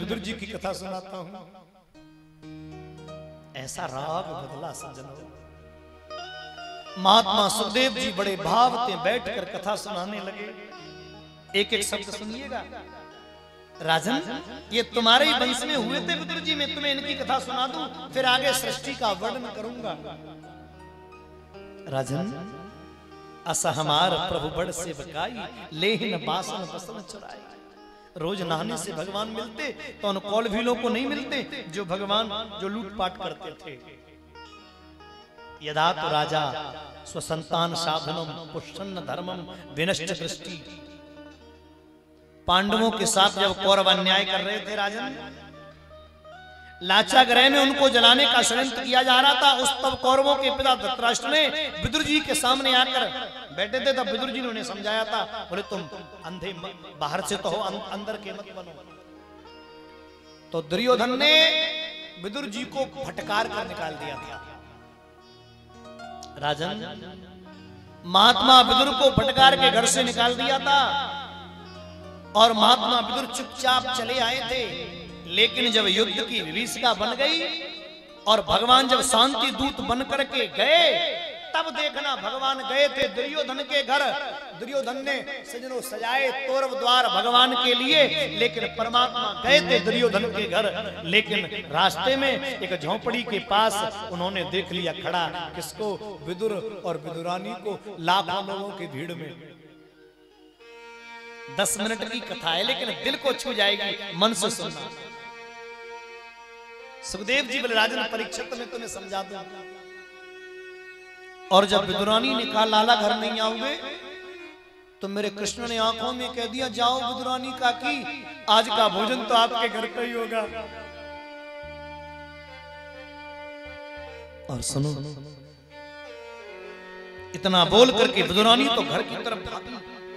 विदुर जी की कथा सुनाता हूं। ऐसा राग बदला सज्जनों। महात्मा सुखदेव जी बड़े भाव से बैठकर कथा सुनाने लगे। एक एक शब्द सुनिएगा। राजन, ये तुम्हारे ही वंश में हुए थे विदुर जी, मैं तुम्हें इनकी कथा सुना दूं, फिर आगे सृष्टि का वर्णन करूंगा। राजन, अस हमार प्रभु बड़ सेवकाई, लेहिन बासन बसन चुराई। रोज नहाने से भगवान मिलते तो उन कौलभीलों को नहीं मिलते जो भगवान जो लूटपाट करते थे। यदा तो राजा स्वसंतान साधनम पुष्टन्न धर्मम विनष्ट दृष्टि। पांडवों के साथ जब कौरव अन्याय कर रहे थे राजन, लाचागृह में उनको जलाने का षड्यंत्र किया जा रहा था। उस तब कौरवों के पिता धृतराष्ट्र ने विदुर जी के सामने आकर बैठे थे, तब विदुर जी ने उन्हें समझाया था, बोले तुम अंधे बाहर से तो हो, अंदर के मत बनो। तो दुर्योधन ने विदुर जी को फटकार कर निकाल दिया था। राजन, महात्मा विदुर को फटकार के घर से निकाल दिया था और महात्मा विदुर चुपचाप चले आए थे। लेकिन जब युद्ध की विभीषिका बन गई और भगवान जब शांति दूत बन करके गए, तब देखना भगवान गए थे दुर्योधन के घर। दुर्योधन ने सजनों सजाए तोरव द्वार भगवान के लिए, लेकिन परमात्मा गए थे दुर्योधन के घर। लेकिन रास्ते में एक झोंपड़ी के पास उन्होंने देख लिया खड़ा, किसको? विदुर और विदुरानी को, लाखों लोगों की भीड़ में। 10 मिनट की कथा है, लेकिन दिल को छू जाएगी, मन से सुनना। सुखदेव जी बोले, राजन परीक्षित में तुम्हें समझा दूं। और जब विदुरानी ने कहा लाला घर नहीं आओगे, तो मेरे कृष्ण ने आंखों में कह दिया, जाओ विदुरानी काकी, आज का भोजन तो आपके घर पे ही होगा। और सुनो, इतना बोल करके विदुरानी तो घर की तरफ भागी।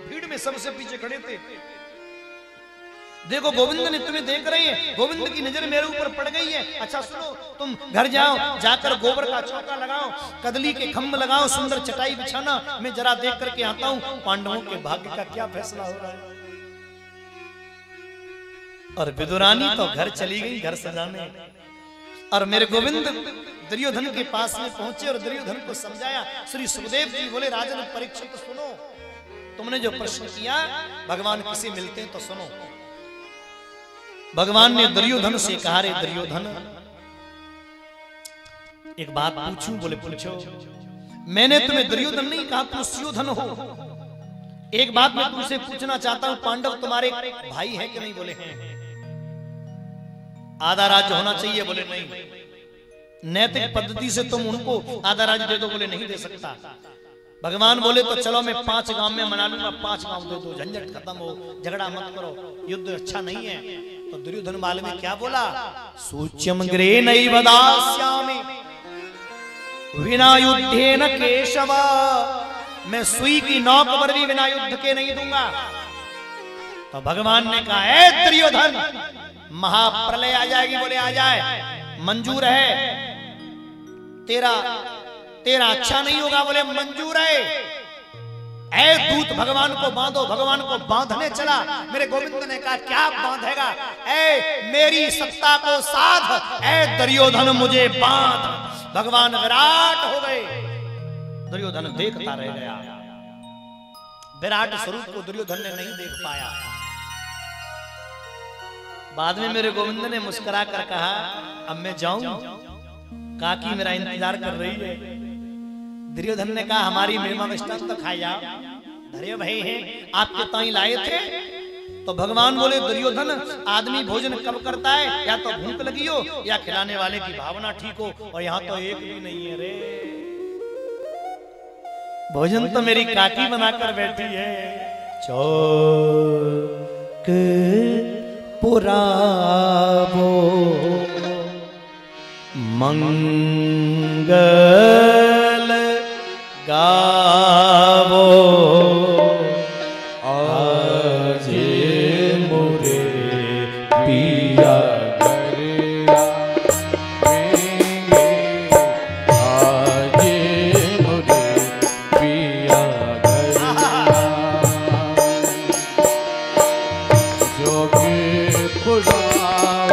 भीड़ में सबसे पीछे खड़े थे। देखो गोविंद ने तुम्हें देख रहे हैं, गोविंद की नजर मेरे ऊपर पड़ गई है। अच्छा सुनो, तुम घर जाओ, जाकर गोबर का चौका लगाओ, कदली के खम्भ लगाओ, सुंदर चटाई बिछाना, मैं जरा देख करके आता हूं पांडवों के भाग्य का क्या फैसला हो रहा है। और विदुरानी तो घर चली गई घर सजाने, और मेरे गोविंद दुर्योधन के पास में पहुंचे और दुर्योधन को समझाया। श्री सुखदेव जी बोले, राजन परीक्षित सुनो, तुमने जो प्रश्न किया भगवान किसे मिलते हैं तो सुनो। भगवान ने दुर्योधन से कहा, रे दुर्योधन एक बात पूछूं? बोले पूछो। मैंने तुम्हें दुर्योधन नहीं कहा, तुम सुयोधन हो। एक बात मैं तुमसे पूछना चाहता हूं, पांडव तुम्हारे भाई हैं कि नहीं? बोले हैं। आधा राज्य होना चाहिए? बोले नहीं। नैतिक पद्धति से तुम उनको आधा राज्य दे दो? बोले नहीं दे सकता। भगवान बोले तो चलो मैं 5 गांव में मना लूंगा, 5 गांव दे दो, झंझट खत्म हो, झगड़ा मत करो, युद्ध अच्छा नहीं है। तो दुर्योधन माल में क्या बोला? सूच्यम ग्रे नई बदास्यामि विना युद्धेन केशव। मैं सुई की नौक पर भी बिना युद्ध के नहीं दूंगा। तो भगवान ने कहा, ए दुर्योधन, महाप्रलय आ जाएगी। बोले आ जाए, मंजूर है। तेरा अच्छा नहीं होगा? बोले मंजूर है। ऐ दूत भगवान को बांधो। भगवान को बांधने चला। मेरे गोविंद ने कहा, क्या बांधेगा? ऐ मेरी सत्ता को साध, ऐ दुर्योधन मुझे बांध। भगवान विराट हो गए। दुर्योधन देखता रह गया। विराट स्वरूप को दुर्योधन ने नहीं देख पाया। बाद में मेरे गोविंद ने मुस्कुरा कर कहा, अब मैं जाऊं? काकी मेरा इंतजार कर रही है। दुर्योधन ने कहा, हमारी महिमा मिष्टान तो खाई जाओ, धरे भाई हैं, आपके ताई लाए थे। तो भगवान बोले, दुर्योधन आदमी भोजन कब करता है? या तो भूख लगी हो या खिलाने वाले की भावना ठीक हो, और यहाँ तो एक भी नहीं है रे। भोजन तो मेरी काकी बनाकर बैठी है। चौक पुरावो मंगल गावो, आज मोरे पिया गरिया आज मोरे पिया गरिया जो के पुरावो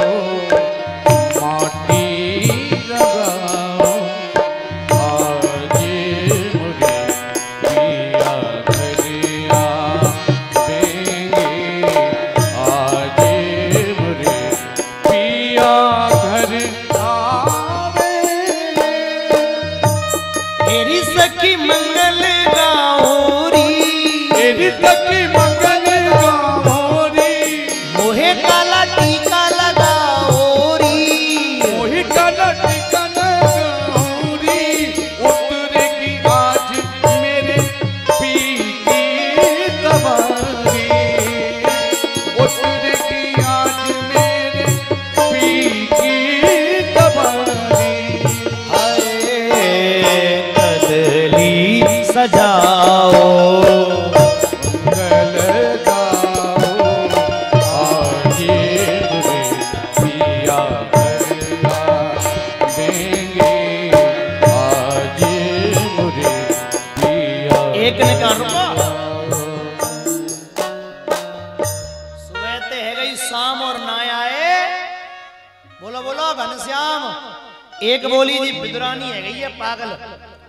एक बोली जी विदुरानी है गई है पागल,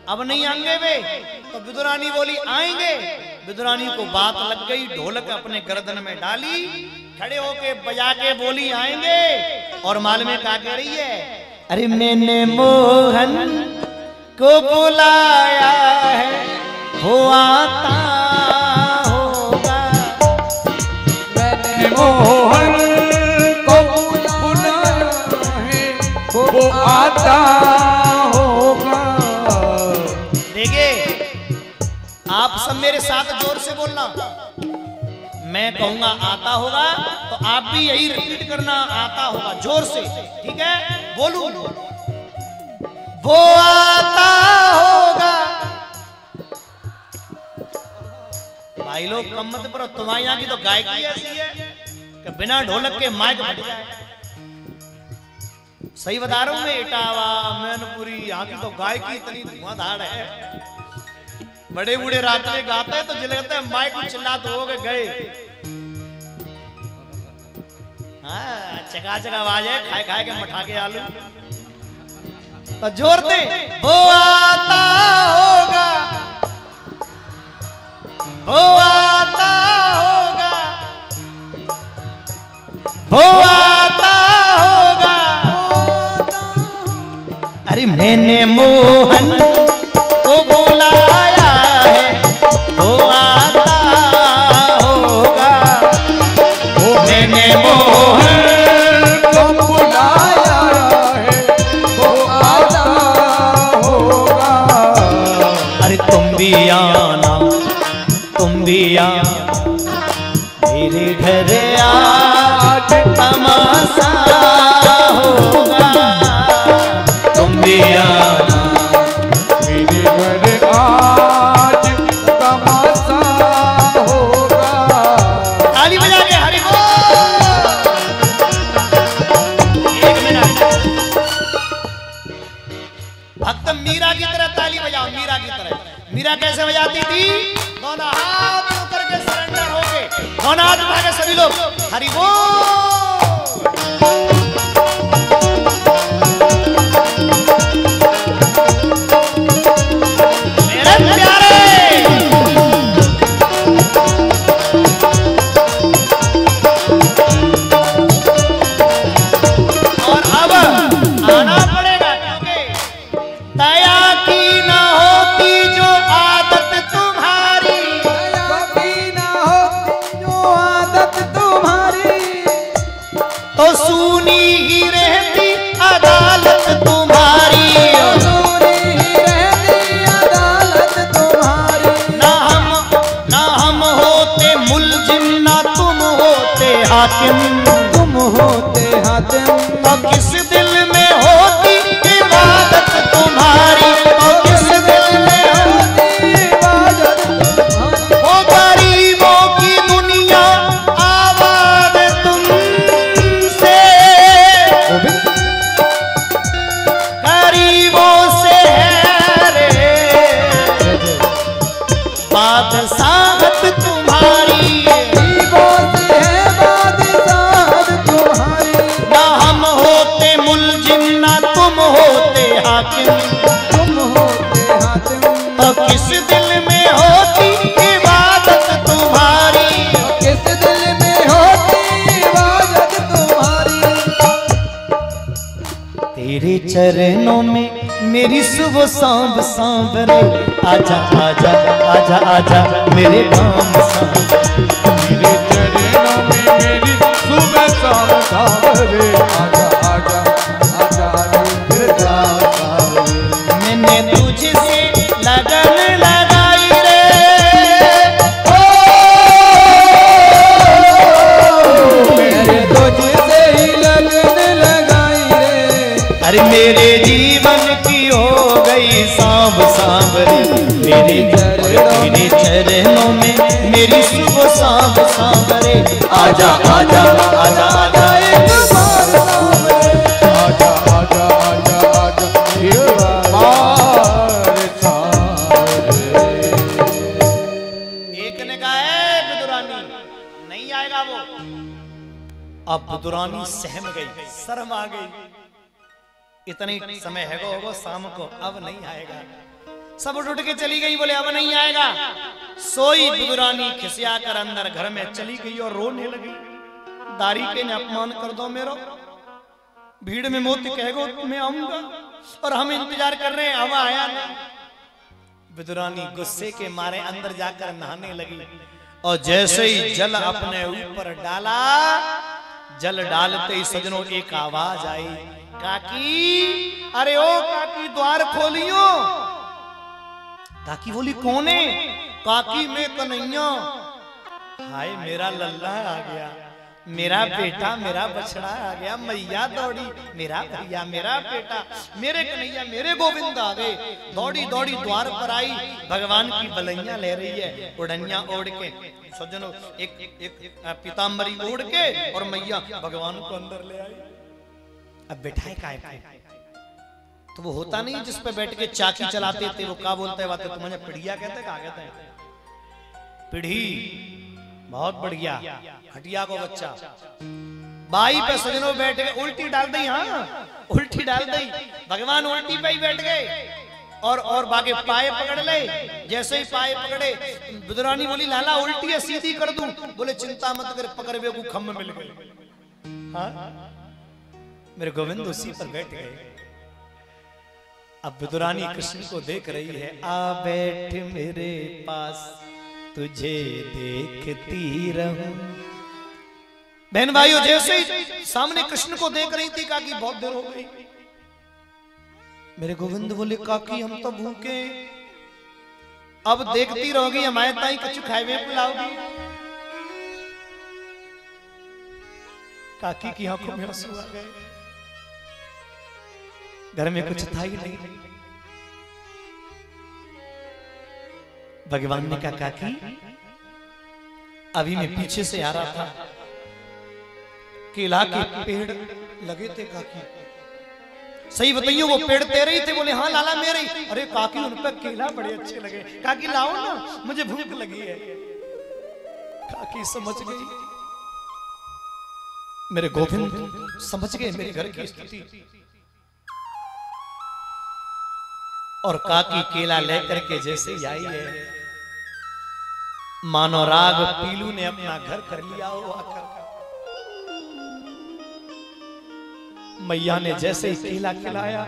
अब नहीं आएंगे वे। तो विदुरानी बोली आएंगे। विदुरानी को बात लग गई, ढोलक अपने गर्दन में डाली, खड़े होके बजा के बोली आएंगे। और माल में क्या कह रही है, अरे मैंने मोहन को बुलाया है वो आता होगा। मैंने मोहन को बुलाया है वो आता होगा। देखिए आप सब मेरे साथ जोर से बोलना, मैं कहूंगा आता होगा तो आप भी यही रिपीट करना, आता होगा जोर से, ठीक है? बोलू, वो आता होगा। भाई लोग कम मत करो, तुम्हारे यहाँ की तो गायकी ऐसी है कि बिना ढोलक के माइक फट जाए। सही बता रहा हूं मैं, इटावा मैनपुरी यहाँ की तो गायकी इतनी धुआंधार है। बड़े बूढ़े रात में गाते हैं तो जिले कहते हैं माइक में चिल्ला तो हो गए। हाँ चकाचक आवाज है, खाए खाए के मठा के आलू। तो जोर दे, वो आता होगा, वो आता होगा, वो आता होगा। अरे मैंने मोहन को बुलाया है वो आता होगा। वो मैंने मोहन को बुलाया है वो आता होगा। अरे तुम भी आना, तुम भी आना मेरे घर आज तमाशा होगा। तुम भी आना मेरे घर आज तमाशा होगा। ताली बजा के हरि बोल। एक मिनट, भक्त मीरा की तरह ताली बजाओ, मीरा की तरह। मीरा कैसे बजाती थी? दोनों हाथ ऊपर के सरेंडर होके, दोनों हाथ उठा के सभी लोग हरि बोल। मेरे प्यारे और अब आना पड़ेगा, क्योंकि दया की ना होती जो आदत तुम्हारी, दया की ना होती जो आदत तुम्हारी, तो सुनी ही रहती अदालत तुम्हारी। सुनी ही रहती अदालत तुम्हारी। ना हम होते मुलजिम, ना तुम होते हाकिम, तुम होते हाकिम। तो किस दिल में होती इबादत तुम्हारी, तो किस दिल में होती इबादत तुम्हारी। वो गरीबों की दुनिया आबाद तुमसे, गरीबों से है रे बादशाहत तुम्हारी। गरीबों से है बादशाहत तुम्हारी। ना तेरे चरणों में मेरी सुबह सांब सांब रे, आजा आजा आजा आजा मेरे काम सांब, तेरे चरणों में मेरी सुबह शाम सांब रे, आजा आजा आजा मेरे काम सांब। मैंने तुझसे लगन लगाई रे, मैंने तुझसे ही लगन लगाई रे, अरे मेरे जीवन की हो गई सांब सांब रे, तेरे चरणों में मेरी सुबह सांब सांब रे, आजा आजा आजा आजा एक बार सांब रे, आजा आजा आजा आजा एक बार सांब रे। एक ने कहा है विदुरानी नहीं आएगा वो। अब विदुरानी सहम गई, शर्म आ गई, इतने समय है वो शाम को, अब नहीं आएगा। सब उठ के चली गई, बोले अब नहीं आएगा। सोई विदुरानी खिसिया कर अंदर घर में चली गई और रोने लगी, दारिके ने अपमान कर दो मेरो, भीड़ में मोती कहेगो मैं आऊंगा और हम इंतजार कर रहे हैं, अब आया नहीं। विदुरानी गुस्से के मारे अंदर जाकर नहाने लगी और जैसे ही जल अपने ऊपर डाला, जल डालते ही सजनों एक आवाज आई, काकी, अरे ओ काकी द्वार खोलियो। काकी बोली कौन है? काकी मैं कन्हैया। हाय मेरा लल्ला आ गया, मेरा बेटा मेरा बछड़ा आ गया। मैया दौड़ी, मेरा भैया मेरा बेटा मेरे कन्हैया मेरे गोविंद आ गए। दौड़ी दौड़ी द्वार पर आई, भगवान की बलैया ले रही है, उड़निया ओढ़ के सज्जनों, एक पीताम्बरी ओढ़ के, और मैया भगवान को अंदर ले आई। अब बैठाए काय पे, तो वो होता नहीं जिस पे बैठ के चाकी चलाते थे, वो क्या बोलते हैं बातें, तुम्हें पिढ़िया कहते हैं, क्या कहते हैं? पिढ़ी, बहुत बढ़िया, खटिया को बच्चा। बाई पे सजनों बैठ गए, उल्टी डाल दी, हाँ उल्टी डाल दी, भगवान उल्टी पे ही बैठ गए और बाकी पाए पकड़ ले। जैसे ही पाए पकड़े, विदुरानी बोली लाला उल्टी है सीधी कर दूं, बोले चिंता मत कर, पकड़ वे को खम्भ मिल गए। हाँ मेरे गोविंद उसी पर बैठ गए। अब विदुरानी कृष्ण को देख रही है, आ बैठ मेरे पास तुझे देखती रहूं। बहन भाइयों, जैसे ही सामने कृष्ण को देख रही थी, काकी बहुत देर हो गई। मेरे गोविंद बोले काकी हम तो भूखे, अब देखती रहोगी, हमारे ताई कछु खाए पिलाओगी। काकी की आंखों में आंसू आ गए, घर में कुछ था ही नहीं। भगवान ने कहा काकी, अभी मैं पीछे से आ रहा था, केला के पेड़ लगे थे काकी। सही बताइयो वो पेड़ तेरे ही थे? बोले हाँ लाला मेरे ही। अरे काकी उन पर केला बड़े अच्छे लगे, काकी लाओ ना मुझे भूख लगी है। काकी समझ गई, मेरे गोविंद समझ गए मेरे घर की स्थिति, और काकी केला लेकर के जैसे ही आई है, मानो राग पीलू ने अपना घर कर लिया हो आकर। मैया ने जैसे ही केला खिलाया,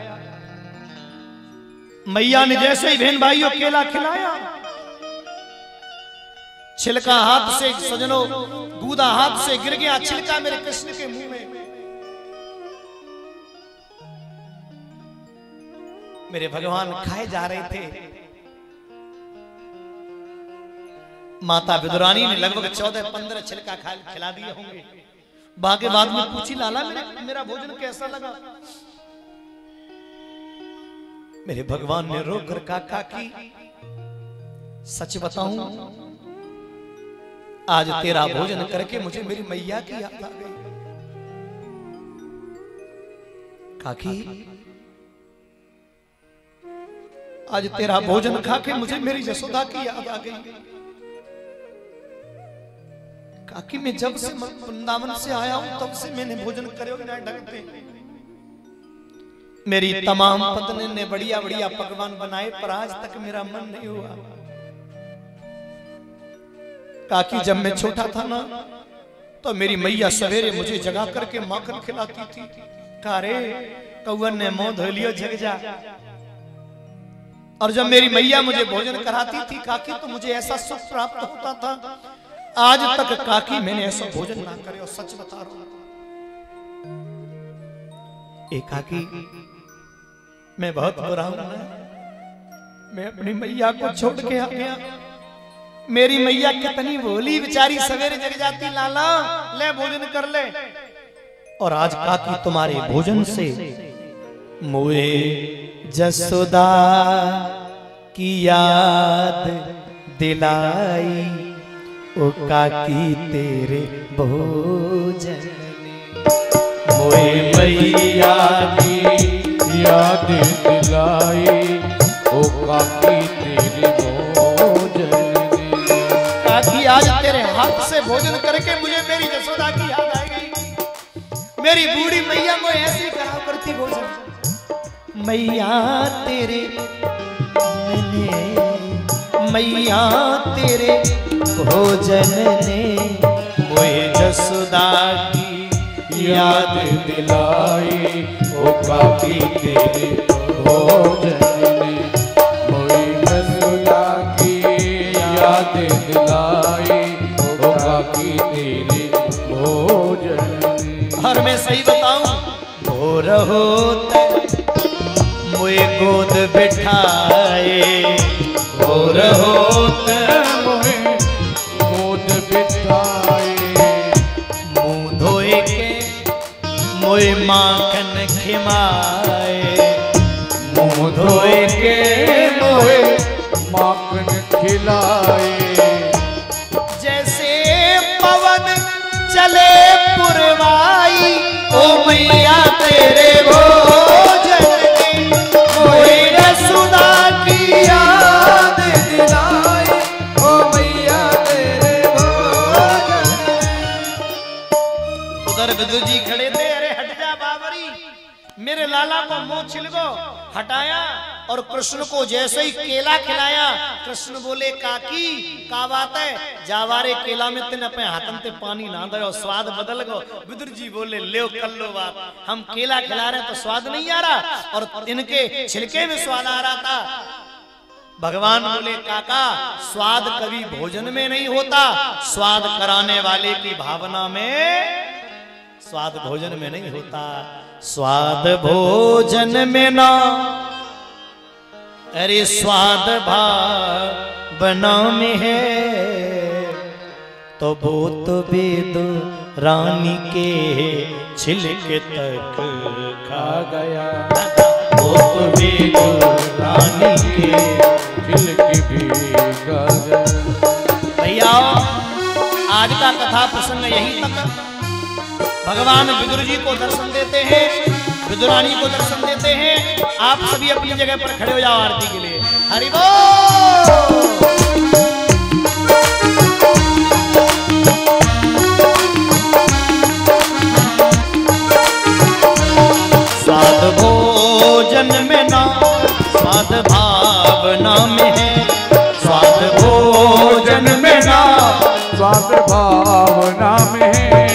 मैया ने जैसे ही बहन भाइयों केला खिलाया, छिलका हाथ से सजनों, गूदा हाथ से गिर गया छिलका मेरे कृष्ण के मुंह में। मेरे भगवान खाए जा रहे थे। माता विदुरानी ने लगभग 14-15 छिलका खिला दिए होंगे। बाकी बाद में पूछी लाला मेरा भोजन कैसा लगा? मेरे भगवान ने रोकर काका की सच बताऊं, आज तेरा भोजन करके मुझे मेरी मैया की याद आ गई। काकी आज तेरा भोजन खा के मुझे मेरी यशोदा की याद आ गई। काकी मैं जब से वृंदावन से आया हूं तब से मैंने भोजन करे बिना ढंग पे। मेरी तमाम पत्नी ने बढ़िया बढ़िया पकवान बनाए पर आज तक मेरा मन नहीं हुआ। काकी जब मैं छोटा था ना तो मेरी मैया सवेरे मुझे जगा करके माखन खिलाती थी, कारे कौवन ने मुंह धो लियो जग जा। और जब मेरी मैया मुझे भोजन कराती थी काकी तो मुझे ऐसा सुख प्राप्त होता था, आज तक काकी मैंने ऐसा भोजन ना करे। और सच बता रहा हूं ए काकी, मैं बहुत बुरा हूं ना, मैं अपनी मैया को छोड़ के आ गया। मेरी मैया कितनी भोली बेचारी, सवेरे जग जाती, लाला ले भोजन कर ले। और आज काकी तुम्हारे भोजन से मोए जसोदा की याद दिलाई, ओ काकी तेरे भोजन मोए मैया की याद दिलाई, ओ काकी तेरे भोजन। काकी आज तेरे हाथ से भोजन करके मुझे मेरी जसोदा की याद आ गई। मेरी बूढ़ी मैया को ऐसी कहा करती भोजन। मैया तेरे मैया तेरे भोजन ने मोए जसोदा की याद दिलाई, ओ काकी तेरे भोजन ने। मोए जसोदा की याद दिलाई, ओ काकी तेरे भोजन ने। और मैं सही बताऊं, भोर होते मोए गोद बिठाए, भोर होते मोए गोद बिठाए, मुंह धोए के मोए माखन खिमाए, मुंह धोए के मोए माखन खिलाए। जैसे पवन चले पुरवाई, ओ मैया तेरे भोजन ने मोए जसोदा की याद दिलाई, ओ मैया तेरे भोजन। उधर विदुर जी खड़े थे, अरे हट जा बाबरी, मेरे लाला को मुंह छिलको हटाया और कृष्ण को जैसे ही केला खिलाया, कृष्ण बोले काकी का बात है, जावारे केला में तेने अपने हाथन ते पानी ना दो, स्वाद बदल गो। विदुर जी बोले ले कर लो बात, हम केला खिला रहे तो स्वाद नहीं आ रहा और इनके छिलके में स्वाद आ रहा था। भगवान बोले काका स्वाद कभी भोजन में नहीं होता, स्वाद कराने वाले की भावना में, स्वाद भोजन में नहीं होता, स्वाद भोजन में ना, अरे स्वाद भावना में है। तो वो तो वेद रानी के छिलके तक खा गया, वो तो वेद रानी के छिलके भी खा गया। भैया आज का कथा प्रसंग यहीं तक। भगवान विदुर जी को दर्शन देते हैं, विदुरानी को दर्शन देते हैं। आप सभी अपनी जगह पर खड़े हो जाओ आरती के लिए। हरि बोल। स्वाद भोजन में ना, स्वाद भावना में है, स्वाद भोजन में ना, स्वाद भावना में है।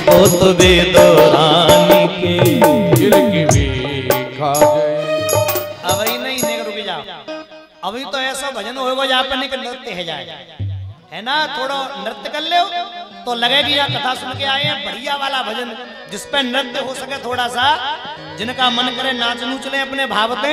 वो तो वेद रानी के छिलके भी खा गए। अभी नहीं रुक जाओ, अभी तो ऐसा भजन होगा जहाँ पर नहीं नृत्य है जाए, है ना, थोड़ा नृत्य कर ले तो लगेगी यहाँ कथा सुन के आए हैं। बढ़िया वाला भजन जिस पे नृत्य हो सके थोड़ा सा, जिनका मन करे नाच नूच ले अपने भावते।